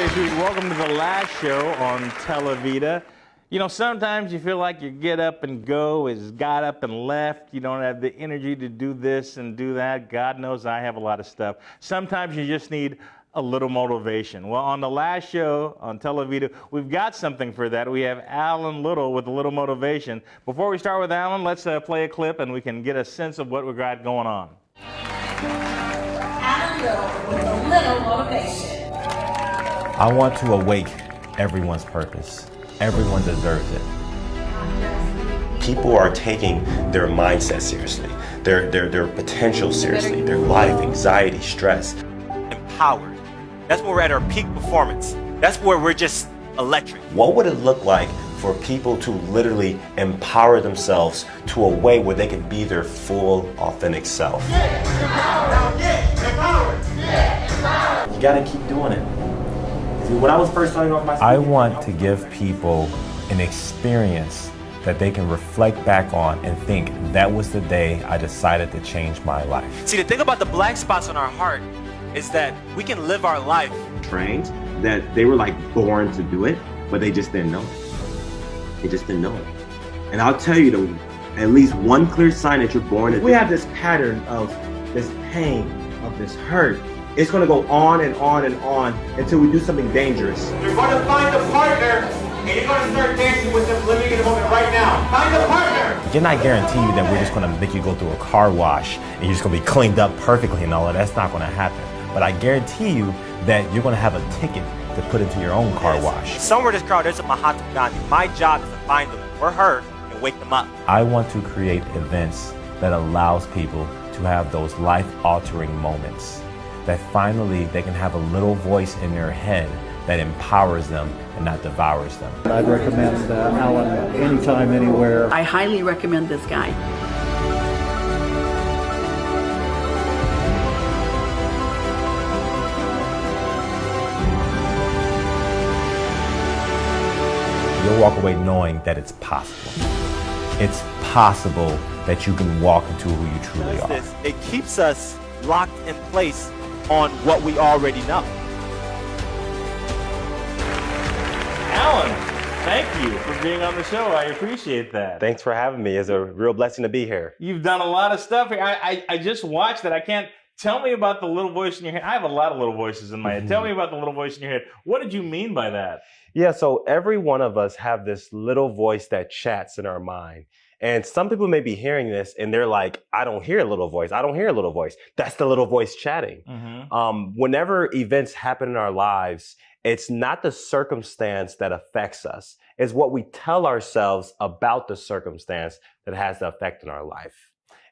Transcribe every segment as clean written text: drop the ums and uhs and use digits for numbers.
this week. Welcome to the last show on TELEVIDA. You know, sometimes you feel like your get up and go is got up and left. You don't have the energy to do this and do that. God knows I have a lot of stuff. Sometimes you just need a little motivation. Well, on the last show on TELEVIDA, we've got something for that. We have Alan Little with a little motivation. Before we start with Alan, let's play a clip and we can get a sense of what we've got going on. Alan Little with a little motivation. I want to awake everyone's purpose. Everyone deserves it. People are taking their mindset seriously, their potential seriously, their life, anxiety, stress. Empowered. That's where we're at our peak performance. That's where we're just electric. What would it look like for people to literally empower themselves to a way where they can be their full, authentic self? You gotta keep doing it. When I was first starting off my I want to give people an experience that they can reflect back on and think that was the day I decided to change my life. See, the thing about the black spots on our heart is that we can live our life. trained that they were like born to do it, but they just didn't know it. They just didn't know it. And I'll tell you, at least one clear sign that you're born to do. We have this pattern of this pain, of this hurt. It's going to go on and on and on until we do something dangerous. You're going to find a partner, and you're going to start dancing with them, living in the moment right now. Find a partner! Can I guarantee you that we're just going to make you go through a car wash and you're just going to be cleaned up perfectly and all that? That's not going to happen. But I guarantee you that you're going to have a ticket to put into your own car wash. Somewhere in this crowd, there's a Mahatma Gandhi. My job is to find them or her and wake them up. I want to create events that allows people to have those life-altering moments, that finally they can have a little voice in their head that empowers them and not devours them. I'd recommend Alan anytime, anywhere. I highly recommend this guy. You'll walk away knowing that it's possible. It's possible that you can walk into who you truly are. It keeps us locked in place on what we already know. Alan, thank you for being on the show. I appreciate that. Thanks for having me. It's a real blessing to be here. You've done a lot of stuff here. I just watched it. I can't. Tell me about the little voice in your head. I have a lot of little voices in my head. Tell me about the little voice in your head. What did you mean by that? Yeah, so every one of us have this little voice that chats in our mind. And some people may be hearing this and they're like, I don't hear a little voice. I don't hear a little voice. That's the little voice chatting. Whenever events happen in our lives, it's not the circumstance that affects us. It's what we tell ourselves about the circumstance that has the effect in our life.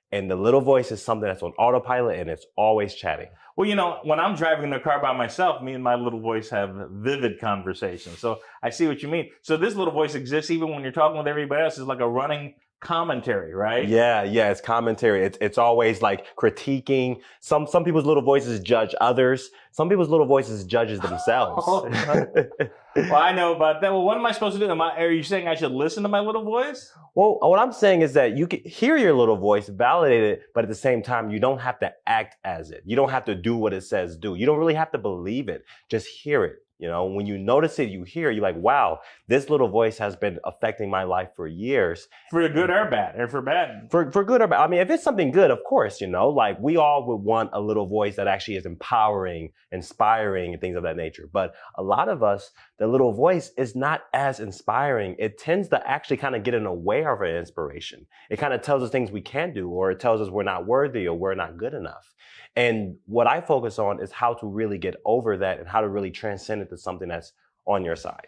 And the little voice is something that's on autopilot and it's always chatting. Well, you know, when I'm driving in the car by myself, me and my little voice have vivid conversations. So I see what you mean. So this little voice exists even when you're talking with everybody else. It's like a running commentary, right? Yeah, it's commentary. It's always like critiquing. Some people's little voices judge others. Some people's little voices judges themselves. Well, I know about that. Well, what am I supposed to do? Are you saying I should listen to my little voice? Well, what I'm saying is that you can hear your little voice, validate it, but at the same time, you don't have to act as it. You don't have to do what it says do. You don't really have to believe it. Just hear it. You know, when you notice it, you hear, you're like, wow, this little voice has been affecting my life for years. For good or bad, or for bad? For good or bad. I mean, if it's something good, of course, you know, like we all would want a little voice that actually is empowering, inspiring, and things of that nature. But a lot of us, the little voice is not as inspiring. It tends to actually kind of get in the way of our inspiration. It kind of tells us things we can't do, or it tells us we're not worthy or we're not good enough. And what I focus on is how to really get over that and how to really transcend it to something that's on your side.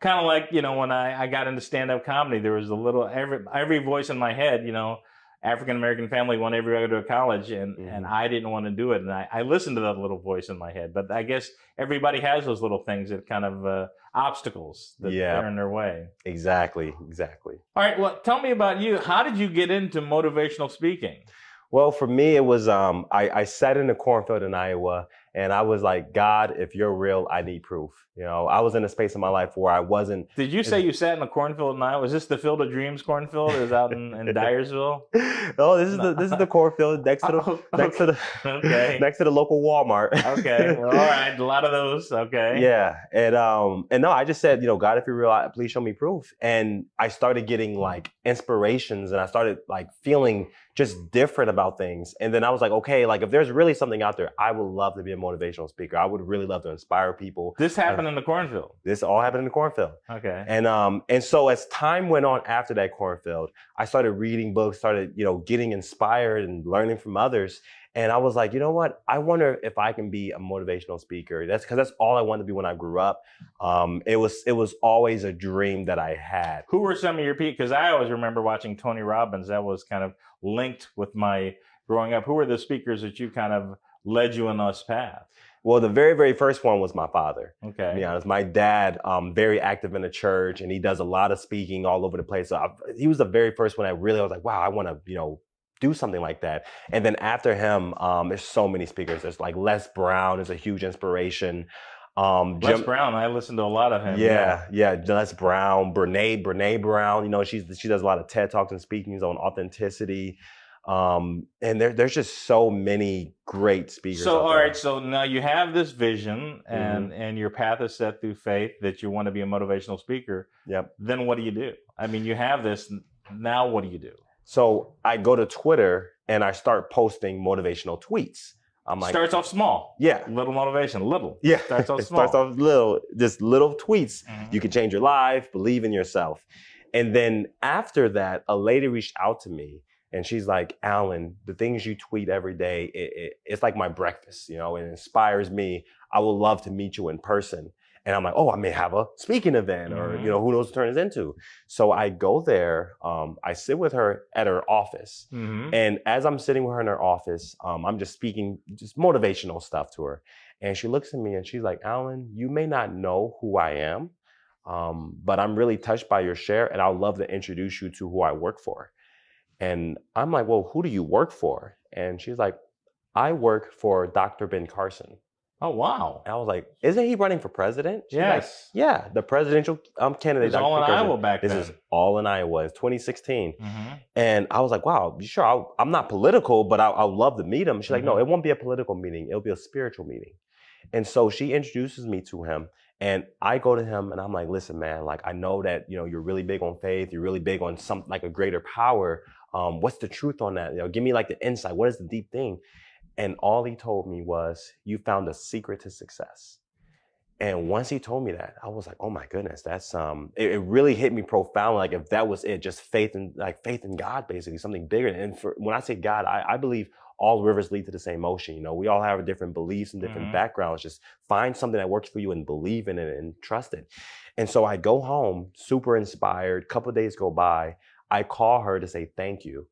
Kind of like, you know, when I got into stand-up comedy, there was a little, every voice in my head, you know, African-American family want everybody to go to college, and I didn't want to do it. And I listened to that little voice in my head. But I guess everybody has those little things that kind of obstacles that are in their way. Exactly. All right, well, tell me about you. How did you get into motivational speaking? Well, for me, it was, I sat in the cornfield in Iowa And I was like, God, if you're real, I need proof. You know, I was in a space in my life where I wasn't. Did you say you sat in a cornfield in Iowa? Is this the Field of Dreams cornfield? Is out in Dyersville? No, this is the cornfield next to the Okay. next to the local Walmart. Okay. Well, all right. A lot of those. Okay. Yeah. And no, I just said, you know, God, if you're real, please show me proof. And I started getting like inspirations, and I started like feeling just different about things. And then I was like, okay, like if there's really something out there, I would love to be a motivational speaker. I would really love to inspire people. This happened in the cornfield. This all happened in the cornfield. Okay. And so as time went on after that cornfield, I started reading books, started, you know, getting inspired and learning from others. And I was like, you know what? I wonder if I can be a motivational speaker. That's because that's all I wanted to be when I grew up. It was always a dream that I had. Who were some of your people? Because I always remember watching Tony Robbins. That was kind of linked with my growing up. Who were the speakers that you kind of led you in this path? Well, the very, very first one was my father. Okay. To be honest, my dad, very active in the church, and he does a lot of speaking all over the place. So he was the very first one I was like, wow, I want to, you know, do something like that. And then after him, there's so many speakers. There's like Les Brown is a huge inspiration. Les Brown, I listened to a lot of him. Yeah. Les Brown, Brene Brown. You know, she does a lot of TED Talks and speakings on authenticity. And there's just so many great speakers. So, all right. So now you have this vision, and your path is set through faith that you want to be a motivational speaker. Yep. Then what do you do? I mean, you have this. Now what do you do? So I go to Twitter and I start posting motivational tweets. I'm like, starts off small. Yeah. Little motivation. Little. Yeah. Starts off It small. starts off little, just little tweets. You can change your life, believe in yourself. And then after that, a lady reached out to me. And she's like, Alan, the things you tweet every day, it's like my breakfast, you know, it inspires me. I would love to meet you in person. And I'm like, oh, I may have a speaking event or, you know, who knows what turn it into. So I go there, I sit with her at her office. And as I'm sitting with her in her office, I'm just speaking just motivational stuff to her. And she looks at me and she's like, Alan, you may not know who I am, but I'm really touched by your share. And I would love to introduce you to who I work for. And I'm like, well, who do you work for? And she's like, I work for Dr. Ben Carson. Oh, wow. And I was like, isn't he running for president? She's Yes. like, yeah, the presidential candidate. It was all in Iowa back then. This is all in Iowa. It's 2016. And I was like, wow, sure, I'm not political, but I would love to meet him. She's like, no, it won't be a political meeting. It'll be a spiritual meeting. And so she introduces me to him. And I go to him and I'm like, listen, man, like, I know that, you know, you're really big on faith. You're really big on something like a greater power. What's the truth on that? You know, give me like the insight. What is the deep thing? And all he told me was, you found a secret to success. And once he told me that, I was like, oh my goodness, that's it really hit me profoundly. Like if that was it, just faith in God, basically, something bigger. And when I say God, I believe all rivers lead to the same ocean. You know, we all have different beliefs and different backgrounds. Just find something that works for you and believe in it and trust it. And so I go home super inspired. Couple of days go by. I call her to say thank you.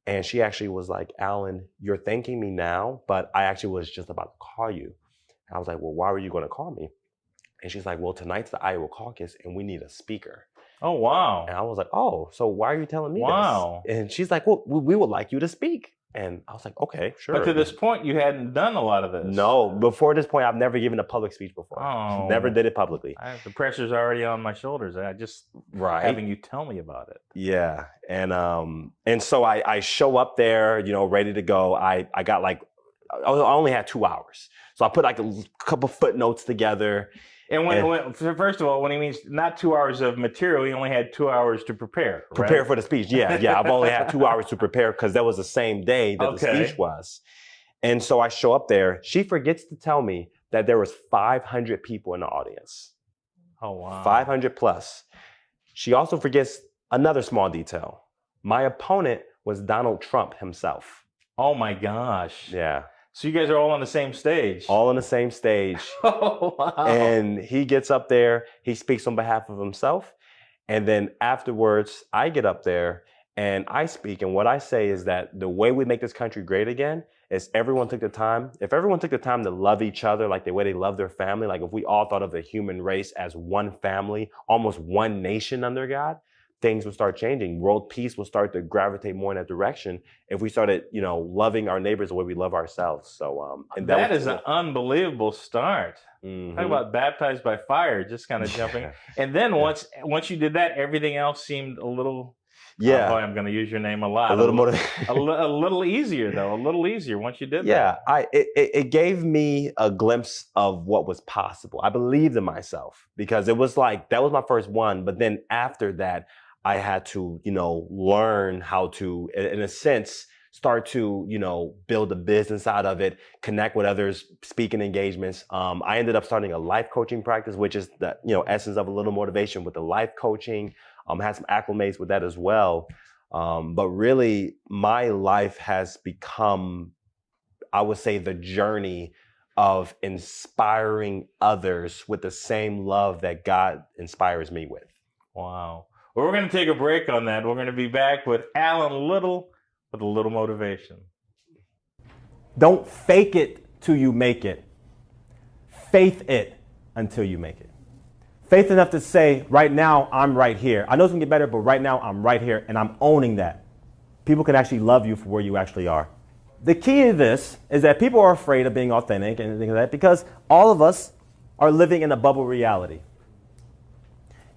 And she actually was like, Alan, you're thanking me now, but I actually was just about to call you. And I was like, well, why were you going to call me? And she's like, well, tonight's the Iowa caucus and we need a speaker. Oh, wow. And I was like, oh, so why are you telling me Wow. this? And she's like, well, we would like you to speak. And I was like, okay, sure. But to this point, you hadn't done a lot of this. No, before this point, I've never given a public speech before. Oh. Never did it publicly. The pressure's already on my shoulders. I just having you tell me about it. Yeah. And so I show up there, you know, ready to go. I got like, I only had 2 hours. So I put like a couple footnotes together. And when first of all, when he means not 2 hours of material, he only had 2 hours to prepare. Right? Prepare for the speech. Yeah. I've only had 2 hours to prepare because that was the same day that the speech was. And so I show up there. She forgets to tell me that there was 500 people in the audience. Oh, wow. 500 plus. She also forgets another small detail. My opponent was Donald Trump himself. Oh my gosh. Yeah. So you guys are all on the same stage. All on the same stage. Oh, wow. And he gets up there, he speaks on behalf of himself. And then afterwards, I get up there and I speak. And what I say is that the way we make this country great again is everyone took the time. If everyone took the time to love each other like the way they love their family, like if we all thought of the human race as one family, almost one nation under God, things would start changing. World peace will start to gravitate more in that direction if we started, loving our neighbors the way we love ourselves. So, and that is an unbelievable start. Mhm. Talk about baptized by fire, just kind of jumping. And then once you did that, everything else seemed a little. Yeah, boy, I'm going to use your name a lot. a little more. a little easier though. A little easier once you did that. Yeah, it gave me a glimpse of what was possible. I believed in myself because it was like that was my first one. But then after that, I had to, learn how to, in a sense, start to, build a business out of it, connect with others, speaking engagements. I ended up starting a life coaching practice, which is the, essence of a little motivation with the life coaching. Had some acclimates with that as well. But really, my life has become, I would say, the journey of inspiring others with the same love that God inspires me with. Wow. Well, we're going to take a break on that. We're going to be back with Alan Little with a little motivation. Don't fake it till you make it. Faith it until you make it. Faith enough to say, right now, I'm right here. I know it's going to get better, but right now, I'm right here, and I'm owning that. People can actually love you for where you actually are. The key to this is that people are afraid of being authentic and things like that because all of us are living in a bubble reality.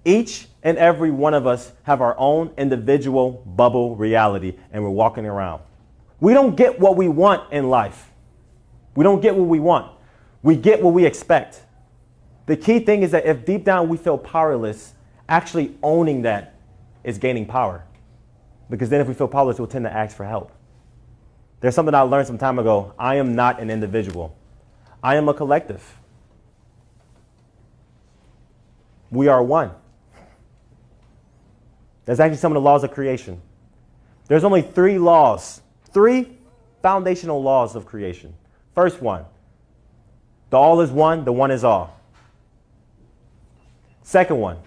Each and every one of us have our own individual bubble reality, and we're walking around. We don't get what we want in life. We don't get what we want. We get what we expect. The key thing is that if deep down we feel powerless, actually owning that is gaining power. Because then if we feel powerless, we'll tend to ask for help. There's something I learned some time ago. I am not an individual. I am a collective. We are one. That's actually some of the laws of creation. There's only 3 foundational laws of creation. First one, the all is one, the one is all. Second one,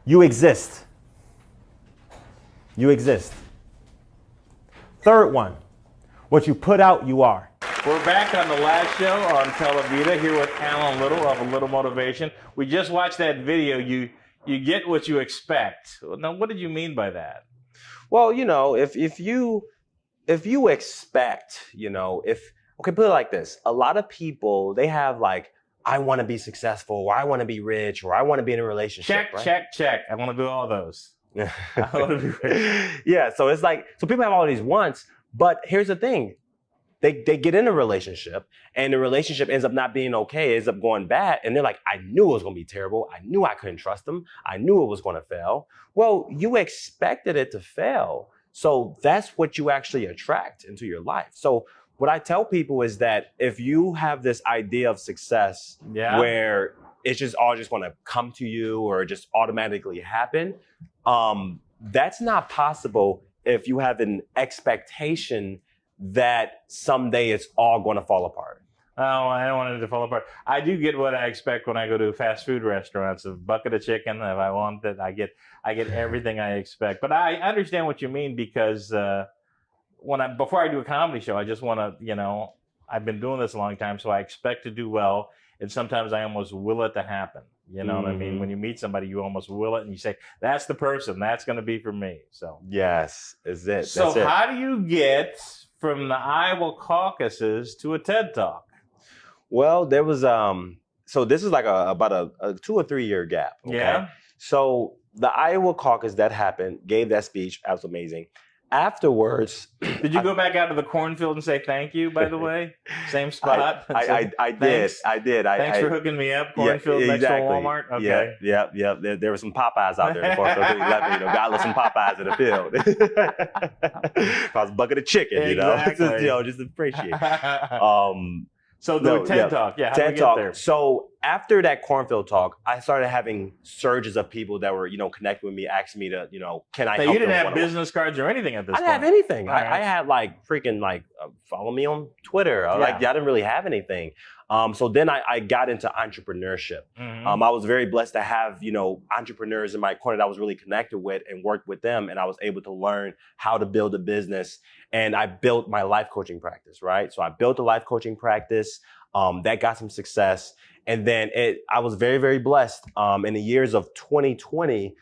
you exist. You exist. Third one, what you put out, you are. We're back on the last show on TELEVIDA here with Alan Little of A Little Motivation. We just watched that video. You get what you expect. Now, what did you mean by that? Well, if you expect, okay, put it like this. A lot of people, they have like, I want to be successful, or I want to be rich, or I want to be in a relationship. Check. I want to do all those. I want to be rich. Yeah, so it's like, so people have all these wants, but here's the thing. They get in a relationship, and the relationship ends up not being okay, ends up going bad, and they're like, I knew it was going to be terrible. I knew I couldn't trust them. I knew it was going to fail. Well, you expected it to fail. So that's what you actually attract into your life. So what I tell people is that if you have this idea of success where it's just all just going to come to you or just automatically happen, that's not possible if you have an expectation that someday it's all going to fall apart. Oh, I don't want it to fall apart. I do get what I expect when I go to fast food restaurants. A bucket of chicken, if I want it, I get everything I expect. But I understand what you mean because before I do a comedy show, I just want to, I've been doing this a long time, so I expect to do well. And sometimes I almost will it to happen. You know what I mean? When you meet somebody, you almost will it and you say, that's the person, that's going to be for me. So yes, is it. So how do you get from the Iowa caucuses to a TED Talk? Well, there was, so this is like about a 2 or 3 year gap. Okay? Yeah. So the Iowa caucus that happened, gave that speech, that was amazing. Afterwards, did you go back out to the cornfield and say thank you? By the way, same spot. I did. Thanks for hooking me up. Cornfield next to Walmart. Okay. Yeah. There were some Popeyes out there in the cornfield. God loves some Popeyes in the field. If I was a bucket of chicken, Exactly. just appreciate. So the TED Talk, how TED do we get Talk. there? So after that cornfield talk, I started having surges of people that were, connecting with me, asking me to, can I help them? You didn't have business cards or anything at this point? I didn't have anything. Right. I had follow me on Twitter. I didn't really have anything. So then I got into entrepreneurship. Mm-hmm. I was very blessed to have, entrepreneurs in my corner that I was really connected with and worked with them. And I was able to learn how to build a business. And I built my life coaching practice, right? So I built a life coaching practice. That got some success. And then I was very, very blessed in the years of 2020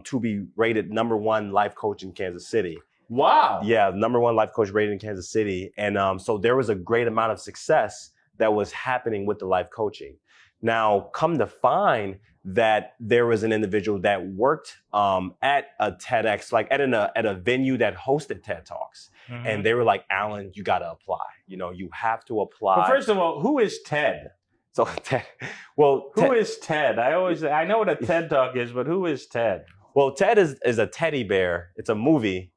to be rated #1 life coach in Kansas City. Wow. Yeah, #1 life coach rated in Kansas City. And so there was a great amount of success that was happening with the life coaching. Now, come to find that there was an individual that worked at a TEDx, like at a venue that hosted TED Talks. Mm-hmm. And they were like, Alan, you got to apply. You have to apply. Well, first of all, who is TED? So, Who is TED? I know what a TED Talk is, but who is TED? Well, TED is a teddy bear. It's a movie.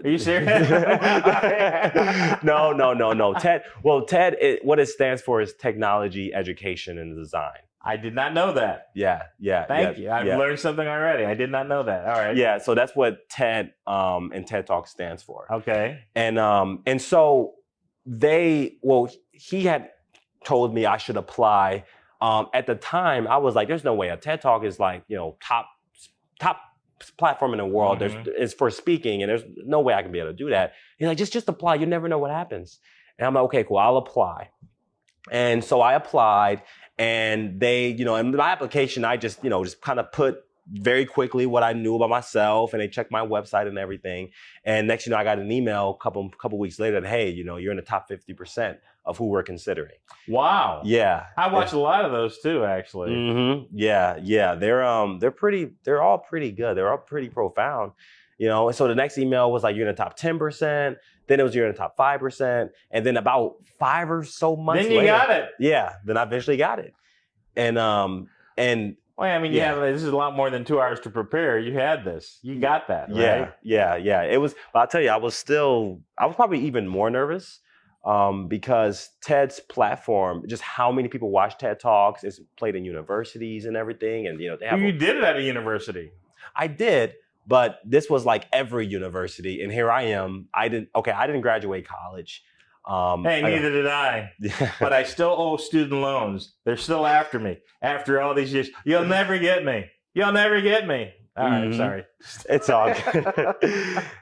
Are you serious? No. TED, what it stands for is technology, education, and design. I did not know that. Yeah. Thank you. I've learned something already. I did not know that. All right. Yeah, so that's what TED and TED Talk stands for. Okay. And so he had told me I should apply. At the time, I was like, there's no way. A TED Talk is like, top platform in the world. Mm-hmm. It's for speaking, and there's no way I can be able to do that. He's like, just apply. You never know what happens. And I'm like, okay, cool. I'll apply. And so I applied, and they, in my application, I just kind of put very quickly what I knew about myself, and they checked my website and everything. And next, I got an email a couple weeks later that, hey, you're in the top 50% of who we're considering. Wow. Yeah. I watch a lot of those too, actually. Mm-hmm. Yeah. They're all pretty good. They're all pretty profound. And so the next email was like, you're in the top 10%. Then it was you're in the top 5%. And then about 5 or so months later. Then you got it. Yeah. Then I eventually got it. And well, I mean, this is a lot more than 2 hours to prepare. You had this. You got that, right? Yeah. It was, but I'll tell you, I was probably even more nervous because TED's platform, just how many people watch TED Talks, it's played in universities and everything. And, they have. You did it at a university. I did, but this was like every university. And here I am. I didn't graduate college. Hey, neither did I. But I still owe student loans. They're still after me after all these years. You'll never get me. All right, sorry. It's all good.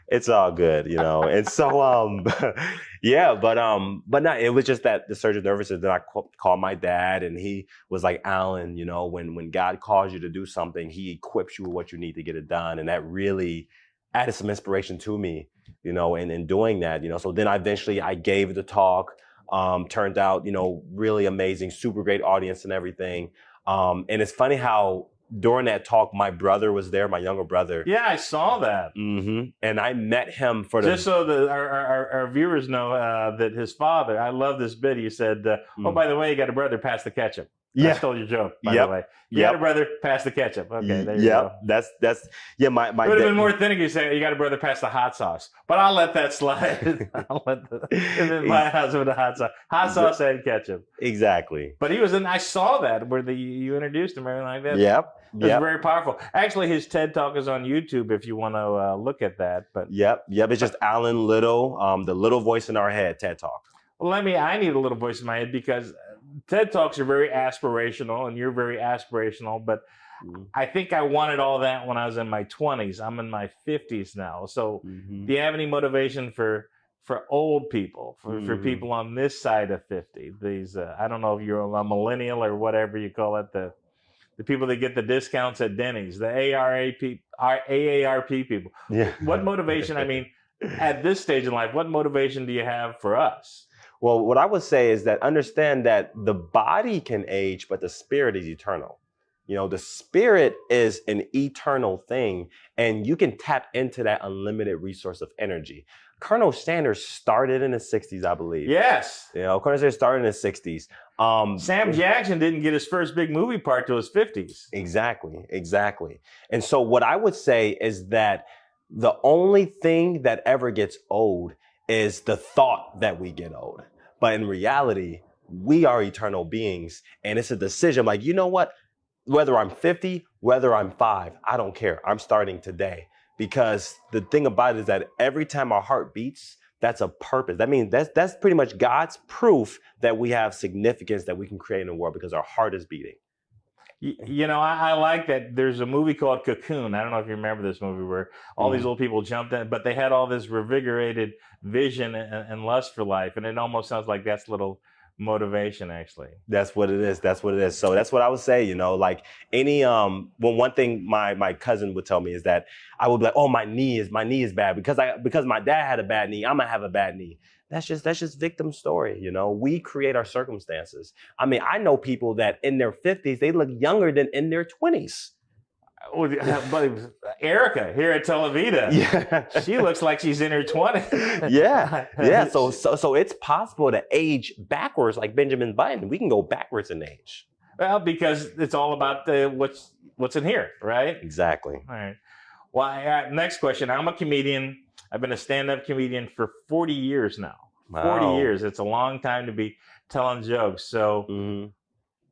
It's all good, And so, but no, it was just that the surge of nervousness. Then I called my dad, and he was like, Alan, when God calls you to do something, he equips you with what you need to get it done. And that really added some inspiration to me, in doing that, So then I gave the talk, turned out, really amazing, super great audience and everything. And it's funny how during that talk, my brother was there, my younger brother. Yeah, I saw that. Mm-hmm. And I met him for just so that our viewers know that his father, I love this bit. He said, oh, by the way, you got a brother, pass the ketchup. Yeah. I stole your joke, by the way. You got a brother, pass the ketchup. Okay, there you go. That's my it would have been more thinking you say, you got a brother, pass the hot sauce. But I'll let that slide. In my house with the hot sauce. Hot sauce and ketchup. Exactly. But he was I saw that where you introduced him, everything like that. Yep. It was very powerful. Actually, his TED Talk is on YouTube if you want to look at that. But Yep. It's just Alan Little, the little voice in our head, TED Talk. Well, I need a little voice in my head because TED Talks are very aspirational, and you're very aspirational. But I think I wanted all that when I was in my 20s. I'm in my 50s now. So do you have any motivation for old people, for people on this side of 50? These I don't know if you're a millennial or whatever you call it, the people that get the discounts at Denny's, the AARP people. Yeah. What motivation, at this stage in life, what motivation do you have for us? Well, what I would say is that understand that the body can age, but the spirit is eternal. The spirit is an eternal thing, and you can tap into that unlimited resource of energy. Colonel Sanders started in the 60s, I believe. Yes. Colonel Sanders started in the 60s. Sam Jackson didn't get his first big movie part till his 50s. Exactly. And so what I would say is that the only thing that ever gets old is the thought that we get old. But in reality, we are eternal beings, and it's a decision. Like, you know what? Whether I'm 50, whether I'm 5, I don't care. I'm starting today. Because the thing about it is that every time our heart beats, that's a purpose. That means that's pretty much God's proof that we have significance that we can create in the world because our heart is beating. I like that there's a movie called Cocoon. I don't know if you remember this movie where all these old people jumped in, but they had all this revigorated vision and lust for life. And it almost sounds like that's a little motivation, actually. That's what it is. That's what it is. So that's what I would say, like one thing my cousin would tell me is that I would be like, oh, my knee is bad because my dad had a bad knee, I'm gonna have a bad knee. That's just victim story. We create our circumstances. I mean, I know people that in their 50s, they look younger than in their 20s. But Erica here at TELEVIDA, she looks like she's in her 20s. Yeah. So it's possible to age backwards like Benjamin Button. We can go backwards in age. Well, because it's all about what's in here, right? Exactly. All right. Well, next question. I'm a comedian. I've been a stand-up comedian for 40 years now. Wow. 40 years. It's a long time to be telling jokes. So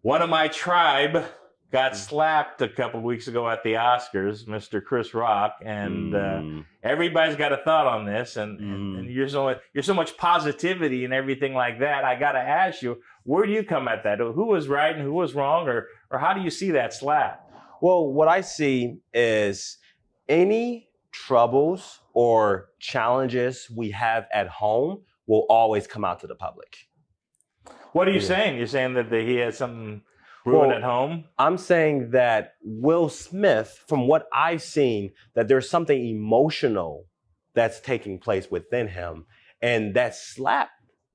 one of my tribe got slapped a couple of weeks ago at the Oscars, Mr. Chris Rock, and everybody's got a thought on this. And you're so much positivity and everything like that. I got to ask you, where do you come at that? Who was right and who was wrong, or how do you see that slap? Well, what I see is any troubles or challenges we have at home will always come out to the public. What are you saying? You're saying that he had something brewing at home? I'm saying that Will Smith, from what I've seen, that there's something emotional that's taking place within him. And that slap,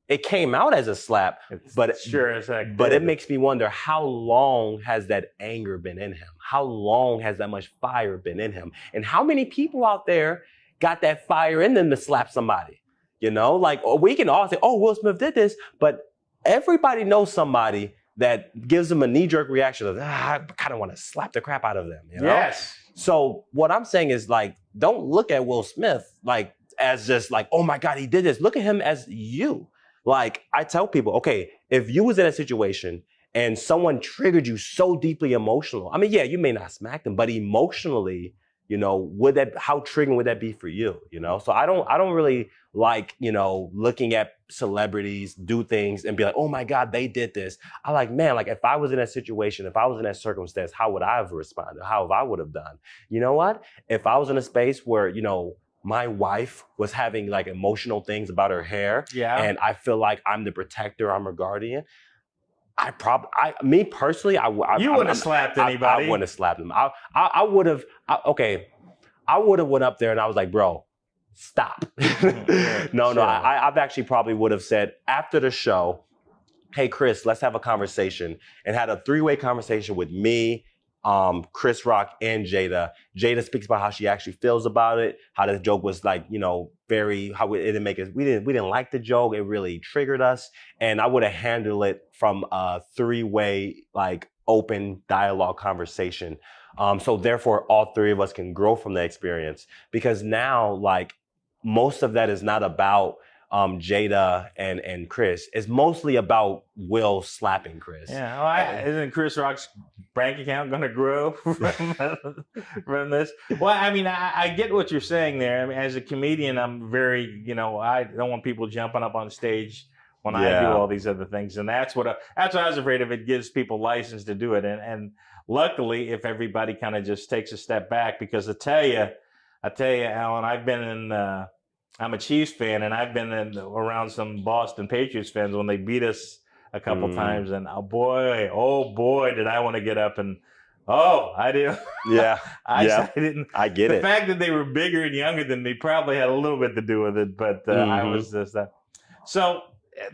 it came out as a slap, but it makes me wonder, how long has that anger been in him? How long has that much fire been in him? And how many people out there got that fire in them to slap somebody? Like, we can all say, oh, Will Smith did this, but everybody knows somebody that gives them a knee-jerk reaction of, I kind of want to slap the crap out of them. Yes. So what I'm saying is, like, don't look at Will Smith like as just like, oh my God, he did this. Look at him as you. Like, I tell people, okay, if you was in a situation and someone triggered you so deeply emotional, I mean, yeah, you may not smack them, but emotionally, how triggering would that be for you? So I don't really like, looking at celebrities do things and be like, oh my God, they did this. I like, man, like, if I was in that situation, if I was in that circumstance, how would I have responded? How I would have done? You know what? If I was in a space where, my wife was having like emotional things about her hair, and I feel like I'm the protector, I'm her guardian, me personally, you wouldn't have slapped anybody. I wouldn't have slapped him. I would have went up there and I was like, bro, stop. I've actually probably would have said after the show, hey, Chris, let's have a conversation, and had a 3-way conversation with me, Chris Rock, and Jada. Jada speaks about how she actually feels about it, how the joke was like, how it didn't make us, we didn't like the joke. It really triggered us. And I would have handled it from a 3-way, like, open dialogue conversation. So therefore all 3 of us can grow from the experience, because now, like, most of that is not about Jada and Chris. It's mostly about Will slapping Chris. Yeah, isn't Chris Rock's bank account going to grow from this? Well, I mean, I get what you're saying there. I mean, as a comedian, I'm very, I don't want people jumping up on stage when I do all these other things, and that's what I was afraid of. It gives people license to do it, and luckily, if everybody kind of just takes a step back, because I tell you, Alan, I've been in. I'm a Chiefs fan, and I've been around some Boston Patriots fans when they beat us a couple times, and oh boy, did I want to get up and I did. Yeah, I didn't. I get it. The fact that they were bigger and younger than me probably had a little bit to do with it, but I was just that. So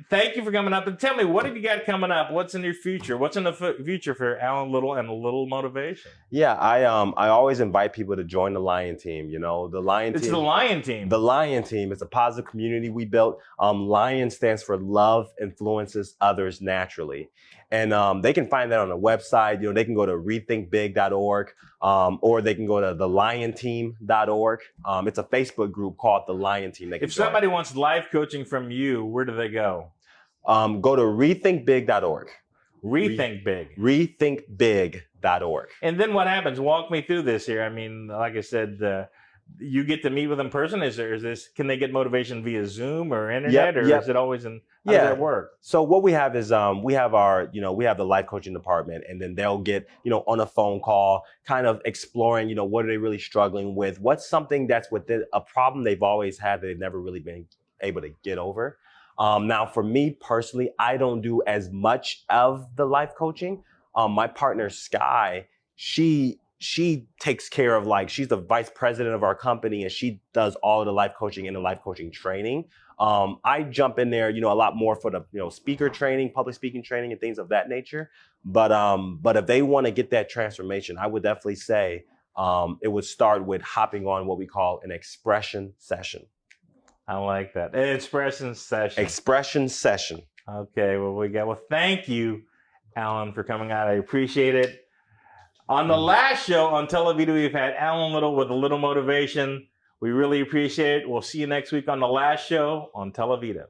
thank you for coming up, and tell me, what have you got coming up? What's in your future? What's in the future for Alan Little and a Little Motivation? Yeah, I always invite people to join the Lion Team. The Lion Team. It's the Lion Team. The Lion Team. It's a positive community we built. Lion stands for Love Influences Others Naturally. And they can find that on the website. They can go to rethinkbig.org, or they can go to thelionteam.org. It's a Facebook group called The Lion Team. If somebody wants life coaching from you, where do they go? Go to rethinkbig.org. Rethink Big. Rethinkbig.org. And then what happens? Walk me through this here. I mean, like I said, you get to meet with them in person. Can they get motivation via Zoom or internet, or is it always in? How does that work? So what we have is we have the life coaching department, and then they'll get on a phone call, kind of exploring what are they really struggling with, what's something that's within a problem they've always had that they've never really been able to get over. Now, for me personally, I don't do as much of the life coaching. My partner, Sky, she takes care of, like, she's the vice president of our company, and she does all of the life coaching and the life coaching training. I jump in there, a lot more for the, speaker training, public speaking training, and things of that nature. But if they want to get that transformation, I would definitely say it would start with hopping on what we call an expression session. I like that. An expression session. Expression session. Okay, well, thank you, Alan, for coming out. I appreciate it. On the last show on TELEVIDA, we've had Alan Little with a little motivation. We really appreciate it. We'll see you next week on the last show on TELEVIDA.